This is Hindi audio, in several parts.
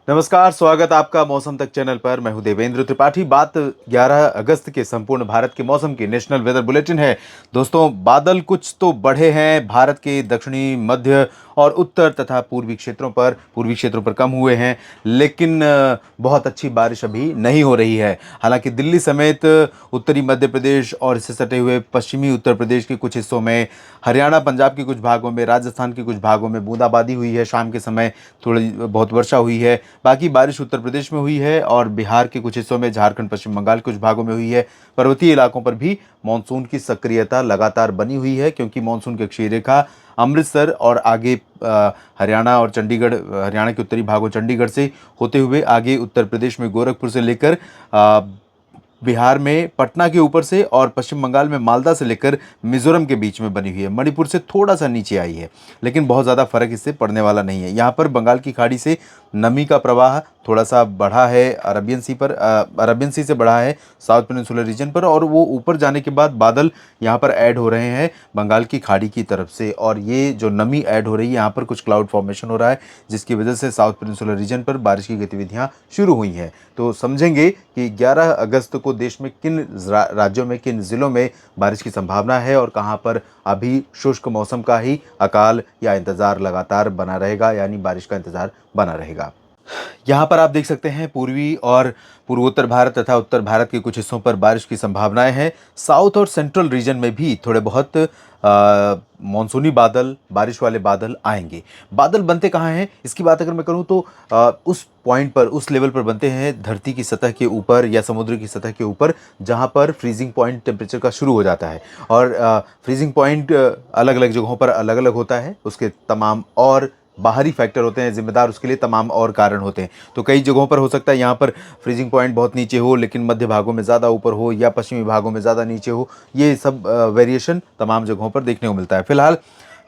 नमस्कार, स्वागत आपका मौसम तक चैनल पर। मैं हूं देवेंद्र त्रिपाठी। बात 11 अगस्त के संपूर्ण भारत के मौसम की नेशनल वेदर बुलेटिन है। दोस्तों, बादल कुछ तो बढ़े हैं। भारत के दक्षिणी, मध्य और उत्तर तथा पूर्वी क्षेत्रों पर कम हुए हैं, लेकिन बहुत अच्छी बारिश अभी नहीं हो रही है। हालांकि दिल्ली समेत उत्तरी मध्य प्रदेश और इससे सटे हुए पश्चिमी उत्तर प्रदेश के कुछ हिस्सों में, हरियाणा, पंजाब के कुछ भागों में, राजस्थान के कुछ भागों में बूंदाबांदी हुई है। शाम के समय थोड़ी बहुत वर्षा हुई है। बाकी बारिश उत्तर प्रदेश में हुई है और बिहार के कुछ हिस्सों में, झारखंड, पश्चिम बंगाल के कुछ भागों में हुई है। पर्वतीय इलाकों पर भी मानसून की सक्रियता लगातार बनी हुई है, क्योंकि मानसून की अक्षीय रेखा अमृतसर और आगे हरियाणा और चंडीगढ़, हरियाणा के उत्तरी भागों चंडीगढ़ से होते हुए आगे उत्तर प्रदेश में गोरखपुर से लेकर बिहार में पटना के ऊपर से और पश्चिम बंगाल में मालदा से लेकर मिजोरम के बीच में बनी हुई है। मणिपुर से थोड़ा सा नीचे आई है, लेकिन बहुत ज़्यादा फर्क इससे पड़ने वाला नहीं है। यहाँ पर बंगाल की खाड़ी से नमी का प्रवाह थोड़ा सा बढ़ा है, अरबियन सी से बढ़ा है साउथ पेनिनसुलर रीजन पर, और वो ऊपर जाने के बाद बादल यहाँ पर ऐड हो रहे हैं बंगाल की खाड़ी की तरफ से, और ये जो नमी ऐड हो रही है, यहाँ पर कुछ क्लाउड फॉर्मेशन हो रहा है, जिसकी वजह से साउथ पेनिनसुलर रीजन पर बारिश की गतिविधियाँ शुरू हुई हैं। तो समझेंगे कि 11 अगस्त को देश में किन राज्यों में, किन ज़िलों में बारिश की संभावना है और कहाँ पर अभी शुष्क मौसम का ही अकाल या इंतज़ार लगातार बना रहेगा, यानी बारिश का इंतज़ार बना रहेगा। यहाँ पर आप देख सकते हैं पूर्वी और पूर्वोत्तर भारत तथा उत्तर भारत के कुछ हिस्सों पर बारिश की संभावनाएं हैं। साउथ और सेंट्रल रीजन में भी थोड़े बहुत मानसूनी बादल, बारिश वाले बादल आएंगे। बादल बनते कहाँ हैं, इसकी बात अगर मैं करूँ तो उस पॉइंट पर, उस लेवल पर बनते हैं धरती की सतह के ऊपर या समुद्र की सतह के ऊपर, जहाँ पर फ्रीजिंग पॉइंट टेम्परेचर का शुरू हो जाता है। और फ्रीजिंग पॉइंट अलग अलग जगहों पर अलग अलग होता है। उसके तमाम और बाहरी फैक्टर होते हैं जिम्मेदार, उसके लिए तमाम और कारण होते हैं। तो कई जगहों पर हो सकता है यहाँ पर फ्रीजिंग पॉइंट बहुत नीचे हो, लेकिन मध्य भागों में ज़्यादा ऊपर हो, या पश्चिमी भागों में ज़्यादा नीचे हो। ये सब वेरिएशन तमाम जगहों पर देखने को मिलता है। फिलहाल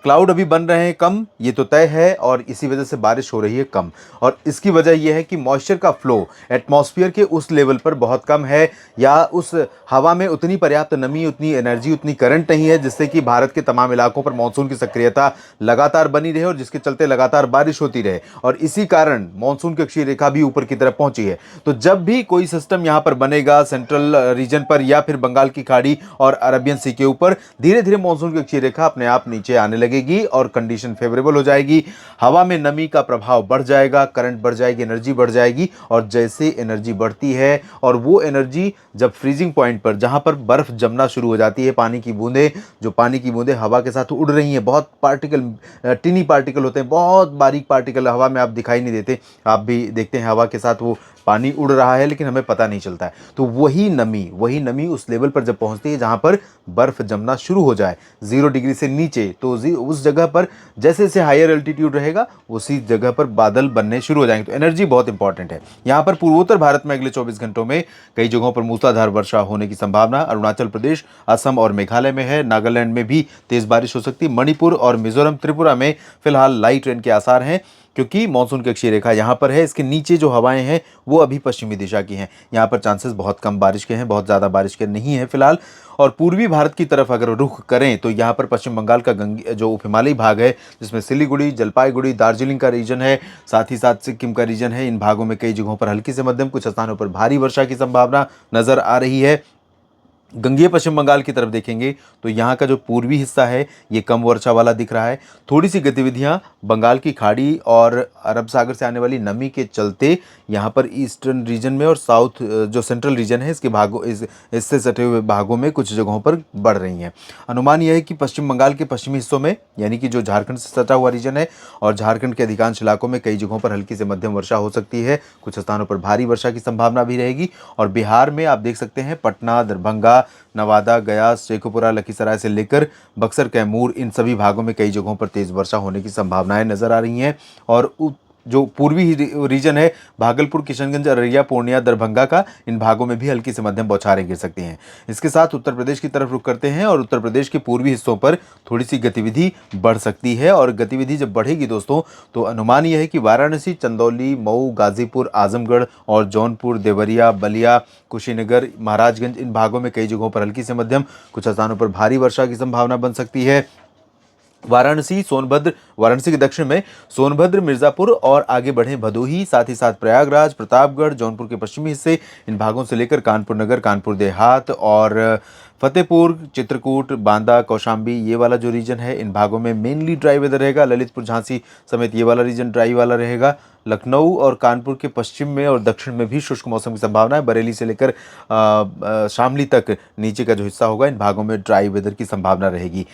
क्लाउड अभी बन रहे हैं कम, ये तो तय है, और इसी वजह से बारिश हो रही है कम। और इसकी वजह यह है कि मॉइस्चर का फ्लो एटमॉस्फेयर के उस लेवल पर बहुत कम है, या उस हवा में उतनी पर्याप्त नमी, उतनी एनर्जी, उतनी करंट नहीं है, जिससे कि भारत के तमाम इलाकों पर मानसून की सक्रियता लगातार बनी रहे और जिसके चलते लगातार बारिश होती रहे। और इसी कारण मानसून की अक्षीय रेखा भी ऊपर की तरफ पहुंची है। तो जब भी कोई सिस्टम यहाँ पर बनेगा सेंट्रल रीजन पर या फिर बंगाल की खाड़ी और अरबियन सी के ऊपर, धीरे धीरे मानसून की अक्षीय रेखा अपने आप नीचे आने लगेगी और कंडीशन फेवरेबल हो जाएगी। हवा में नमी का प्रभाव बढ़ जाएगा, करंट बढ़ जाएगी, एनर्जी बढ़ जाएगी। और जैसे एनर्जी बढ़ती है, और वो एनर्जी जब फ्रीजिंग पॉइंट पर, जहां पर बर्फ जमना शुरू हो जाती है, पानी की बूंदें हवा के साथ उड़ रही हैं, बहुत पार्टिकल, टिनी पार्टिकल होते हैं, बहुत बारीक पार्टिकल हवा में आप दिखाई नहीं देते। आप भी देखते हैं हवा के साथ वो पानी उड़ रहा है, लेकिन हमें पता नहीं चलता है। तो वही नमी उस लेवल पर जब पहुंचती है जहां पर बर्फ जमना शुरू हो जाए 0 डिग्री से नीचे, तो उस जगह पर जैसे जैसे हायर एल्टीट्यूड रहेगा, उसी जगह पर बादल बनने शुरू हो जाएंगे। तो एनर्जी बहुत इंपॉर्टेंट है। यहाँ पर पूर्वोत्तर भारत में अगले 24 घंटों में कई जगहों पर मूसलाधार वर्षा होने की संभावना अरुणाचल प्रदेश, असम और मेघालय में है। नागालैंड में भी तेज बारिश हो सकती है। मणिपुर और मिजोरम, त्रिपुरा में फिलहाल लाइट रेन के आसार हैं, क्योंकि मानसून की अक्षीय रेखा यहाँ पर है। इसके नीचे जो हवाएं हैं वो अभी पश्चिमी दिशा की हैं। यहाँ पर चांसेस बहुत कम बारिश के हैं, बहुत ज़्यादा बारिश के नहीं है फिलहाल। और पूर्वी भारत की तरफ अगर रुख करें तो यहाँ पर पश्चिम बंगाल का जो उप हिमालयी भाग है, जिसमें सिलीगुड़ी, जलपाईगुड़ी, दार्जिलिंग का रीजन है, साथ ही साथ सिक्किम का रीजन है, इन भागों में कई जगहों पर हल्की से मध्यम, कुछ स्थानों पर भारी वर्षा की संभावना नजर आ रही है। गंगेय पश्चिम बंगाल की तरफ देखेंगे तो यहाँ का जो पूर्वी हिस्सा है ये कम वर्षा वाला दिख रहा है। थोड़ी सी गतिविधियाँ बंगाल की खाड़ी और अरब सागर से आने वाली नमी के चलते यहाँ पर ईस्टर्न रीजन में और साउथ जो सेंट्रल रीजन है इसके भागों, इससे सटे हुए भागों में कुछ जगहों पर बढ़ रही हैं। अनुमान यह है कि पश्चिम बंगाल के पश्चिमी हिस्सों में, यानी कि जो झारखंड से सटा हुआ रीजन है, और झारखंड के अधिकांश इलाकों में कई जगहों पर हल्की से मध्यम वर्षा हो सकती है। कुछ स्थानों पर भारी वर्षा की संभावना भी रहेगी। और बिहार में आप देख सकते हैं पटना, दरभंगा, नवादा, गया, शेखपुरा, लखीसराय से लेकर बक्सर, कैमूर, इन सभी भागों में कई जगहों पर तेज वर्षा होने की संभावनाएं नजर आ रही हैं। और जो पूर्वी रीजन है, भागलपुर, किशनगंज, अररिया, पूर्णिया, दरभंगा का, इन भागों में भी हल्की से मध्यम बौछारें गिर सकती हैं। इसके साथ उत्तर प्रदेश की तरफ रुख करते हैं, और उत्तर प्रदेश के पूर्वी हिस्सों पर थोड़ी सी गतिविधि बढ़ सकती है। और गतिविधि जब बढ़ेगी दोस्तों, तो अनुमान यह है कि वाराणसी, चंदौली, मऊ, गाजीपुर, आजमगढ़ और जौनपुर, देवरिया, बलिया, कुशीनगर, महाराजगंज, इन भागों में कई जगहों पर हल्की से मध्यम, कुछ स्थानों पर भारी वर्षा की संभावना बन सकती है। वाराणसी सोनभद्र, वाराणसी के दक्षिण में सोनभद्र, मिर्जापुर और आगे बढ़े भदोही, साथ ही साथ प्रयागराज, प्रतापगढ़, जौनपुर के पश्चिमी हिस्से, इन भागों से लेकर कानपुर नगर, कानपुर देहात और फतेहपुर, चित्रकूट, बांदा, कौशाम्बी, ये वाला जो रीजन है, इन भागों में मेनली ड्राई वेदर रहेगा। ललितपुर, झांसी समेत ये वाला रीजन ड्राई वाला रहेगा। लखनऊ और कानपुर के पश्चिम में और दक्षिण में भी शुष्क मौसम की संभावना है। बरेली से लेकर शामली तक नीचे का जो हिस्सा होगा, इन भागों में ड्राई वेदर की संभावना रहेगी।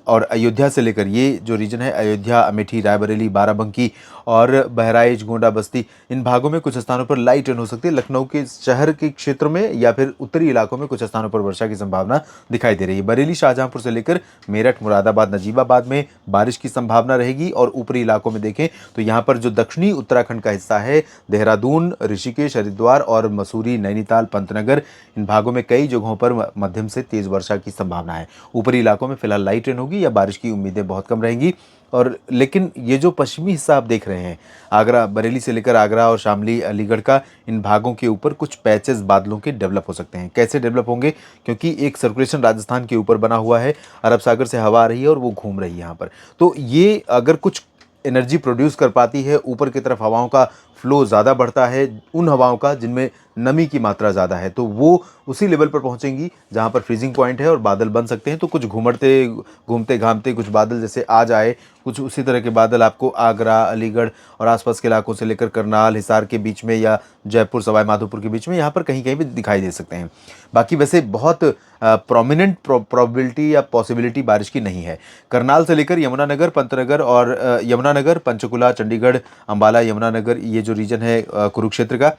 और अयोध्या से लेकर ये जो रीजन है, अयोध्या, अमेठी, रायबरेली, बाराबंकी और बहराइच, गोंडा, बस्ती, इन भागों में कुछ स्थानों पर लाइट रेन हो सकती है। लखनऊ के शहर के क्षेत्र में या फिर उत्तरी इलाकों में कुछ स्थानों पर वर्षा की संभावना दिखाई दे रही है। बरेली, शाहजहांपुर से लेकर मेरठ, मुरादाबाद, नजीबाबाद में बारिश की संभावना रहेगी। और ऊपरी इलाकों में देखें तो यहाँ पर जो दक्षिणी उत्तराखंड का हिस्सा है, देहरादून, ऋषिकेश, हरिद्वार और मसूरी, नैनीताल, पंतनगर, इन भागों में कई जगहों पर मध्यम से तेज वर्षा की संभावना है। ऊपरी इलाकों में फिलहाल लाइट रेन होगी या बारिश की उम्मीदें बहुत कम रहेंगी। और लेकिन ये जो पश्चिमी हिस्सा आप देख रहे हैं, आगरा, बरेली से लेकर आगरा और शामली, अलीगढ़ का, इन भागों के ऊपर कुछ पैचेस बादलों के डेवलप हो सकते हैं। कैसे डेवलप होंगे? क्योंकि एक सर्कुलेशन राजस्थान के ऊपर बना हुआ है, अरब सागर से हवा आ रही है और वो घूम रही है यहाँ पर। तो ये अगर कुछ एनर्जी प्रोड्यूस कर पाती है, ऊपर की तरफ हवाओं का फ्लो ज़्यादा बढ़ता है, उन हवाओं का जिनमें नमी की मात्रा ज़्यादा है, तो वो उसी लेवल पर पहुंचेंगी जहां पर फ्रीजिंग पॉइंट है और बादल बन सकते हैं। तो कुछ घूमते घामते कुछ बादल जैसे आज आए, कुछ उसी तरह के बादल आपको आगरा, अलीगढ़ और आसपास के इलाकों से लेकर करनाल, हिसार के बीच में या जयपुर, सवाई माधोपुर के बीच में यहाँ पर कहीं कहीं भी दिखाई दे सकते हैं। बाकी वैसे बहुत प्रोमिनेंट प्रोबेबिलिटी या पॉसिबिलिटी बारिश की नहीं है। करनाल से लेकर यमुनानगर, पंतनगर और यमुनानगर, पंचकुला, चंडीगढ़, अंबाला, यमुनानगर, ये जो रीजन है कुरुक्षेत्र का,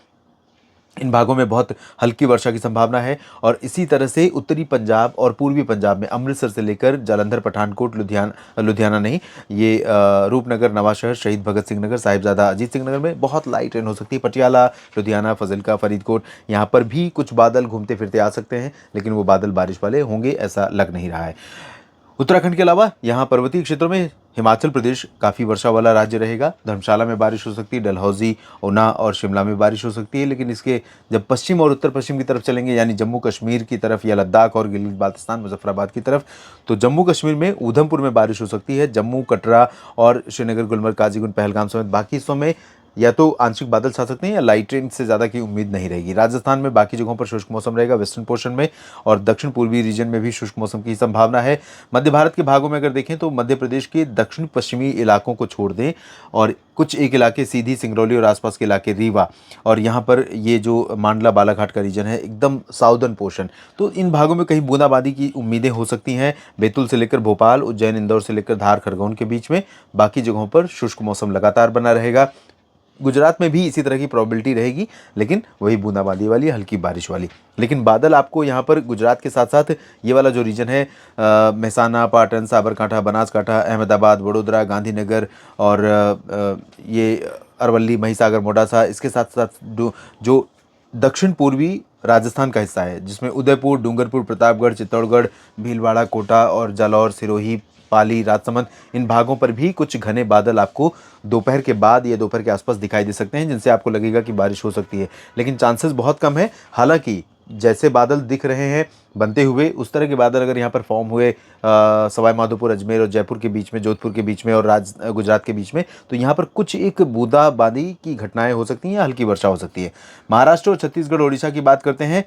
इन भागों में बहुत हल्की वर्षा की संभावना है। और इसी तरह से उत्तरी पंजाब और पूर्वी पंजाब में अमृतसर से लेकर जालंधर, पठानकोट, लुधियाना नहीं, ये रूपनगर, नवांशहर, शहीद भगत सिंह नगर, साहिबजादा अजीत सिंह नगर में बहुत लाइट रेन हो सकती है। पटियाला, लुधियाना, फजिल्का, फरीदकोट, यहाँ पर भी कुछ बादल घूमते फिरते आ सकते हैं, लेकिन वो बादल बारिश वाले होंगे ऐसा लग नहीं रहा है। उत्तराखंड के अलावा यहाँ पर्वतीय क्षेत्रों में हिमाचल प्रदेश काफ़ी वर्षा वाला राज्य रहेगा। धर्मशाला में बारिश हो सकती है, डलहौजी, ऊना और शिमला में बारिश हो सकती है। लेकिन इसके जब पश्चिम और उत्तर पश्चिम की तरफ चलेंगे, यानी जम्मू कश्मीर की तरफ या लद्दाख और गिलगित बाल्टिस्तान, मुजफ्फराबाद की तरफ, तो जम्मू कश्मीर में ऊधमपुर में बारिश हो सकती है। जम्मू, कटरा और श्रीनगर, गुलमर्ग, काजीगुंड, पहलगाम समेत बाकी हिस्सों में या तो आंशिक बादल छा सकते हैं या लाइट रेन से ज़्यादा की उम्मीद नहीं रहेगी। राजस्थान में बाकी जगहों पर शुष्क मौसम रहेगा, वेस्टर्न पोर्शन में और दक्षिण पूर्वी रीजन में भी शुष्क मौसम की संभावना है। मध्य भारत के भागों में अगर देखें तो मध्य प्रदेश के दक्षिण पश्चिमी इलाकों को छोड़ दें और कुछ एक इलाके सीधी, सिंगरौली और आसपास के इलाके, रीवा और यहाँ पर ये जो मांडला, बालाघाट का रीजन है, एकदम साउदर्न पोर्शन, तो इन भागों में कहीं बूंदाबांदी की उम्मीदें हो सकती हैं। बैतूल से लेकर भोपाल, उज्जैन, इंदौर से लेकर धार, खरगोन के बीच में बाकी जगहों पर शुष्क मौसम लगातार बना रहेगा। गुजरात में भी इसी तरह की प्रोबेबिलिटी रहेगी, लेकिन वही बूंदाबांदी वाली, हल्की बारिश वाली। लेकिन बादल आपको यहाँ पर गुजरात के साथ साथ ये वाला जो रीजन है, मेहसाना, पाटन, साबरकांठा, बनासकांठा, अहमदाबाद, वडोदरा, गांधीनगर और ये अरवली, महिसागर, मोडासा, इसके साथ साथ जो दक्षिण पूर्वी राजस्थान का हिस्सा है, जिसमें उदयपुर, डूंगरपुर, प्रतापगढ़, चित्तौड़गढ़, भीलवाड़ा, कोटा और जालौर, सिरोही, पाली, राजसमंद, इन भागों पर भी कुछ घने बादल आपको दोपहर के बाद या दोपहर के आसपास दिखाई दे सकते हैं, जिनसे आपको लगेगा कि बारिश हो सकती है, लेकिन चांसेस बहुत कम है। हालांकि जैसे बादल दिख रहे हैं बनते हुए, उस तरह के बादल अगर यहाँ पर फॉर्म हुए सवाई माधोपुर, अजमेर और जयपुर के बीच में, जोधपुर के बीच में और गुजरात के बीच में, तो यहाँ पर कुछ एक बूंदाबांदी की घटनाएं हो सकती हैं या हल्की वर्षा हो सकती है। महाराष्ट्र और छत्तीसगढ़, ओडिशा की बात करते हैं।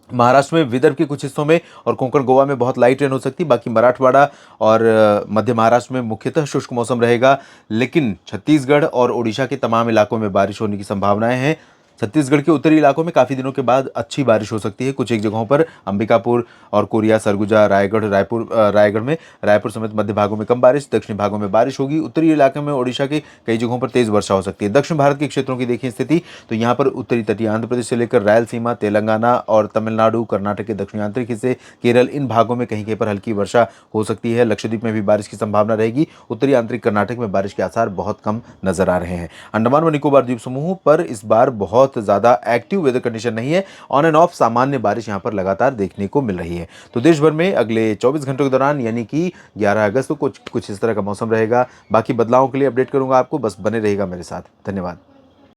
महाराष्ट्र में विदर्भ के कुछ हिस्सों में और कोंकण, गोवा में बहुत लाइट रेन हो सकती है। बाकी मराठवाड़ा और मध्य महाराष्ट्र में मुख्यतः शुष्क मौसम रहेगा, लेकिन छत्तीसगढ़ और ओडिशा के तमाम इलाकों में बारिश होने की संभावनाएं हैं। छत्तीसगढ़ के उत्तरी इलाकों में काफ़ी दिनों के बाद अच्छी बारिश हो सकती है। कुछ एक जगहों पर अंबिकापुर और कोरिया, सरगुजा, रायगढ़ में, रायपुर समेत मध्य भागों में कम बारिश, दक्षिणी भागों में बारिश होगी। उत्तरी इलाके में ओडिशा के कई जगहों पर तेज वर्षा हो सकती है। दक्षिण भारत के क्षेत्रों की देखिए स्थिति, तो यहाँ पर उत्तरी तटीय आंध्र प्रदेश से लेकर रायलसीमा, तेलंगाना और तमिलनाडु, कर्नाटक के दक्षिणी आंतरिक हिस्से, केरल, इन भागों में कहीं कहीं पर हल्की वर्षा हो सकती है। लक्षद्वीप में भी बारिश की संभावना रहेगी। उत्तरी आंतरिक कर्नाटक में बारिश के आसार बहुत कम नजर आ रहे हैं। अंडमान व निकोबार द्वीप समूह पर इस बार बहुत ज़्यादा एक्टिव वेदर कंडीशन नहीं है, ऑन एंड ऑफ सामान्य बारिश यहां पर लगातार देखने को मिल रही है। तो देश भर में अगले 24 घंटों के दौरान यानी कि 11 अगस्त को कुछ इस तरह का मौसम रहेगा। बाकी बदलावों के लिए अपडेट करूंगा आपको, बस बने रहेगा मेरे साथ। धन्यवाद।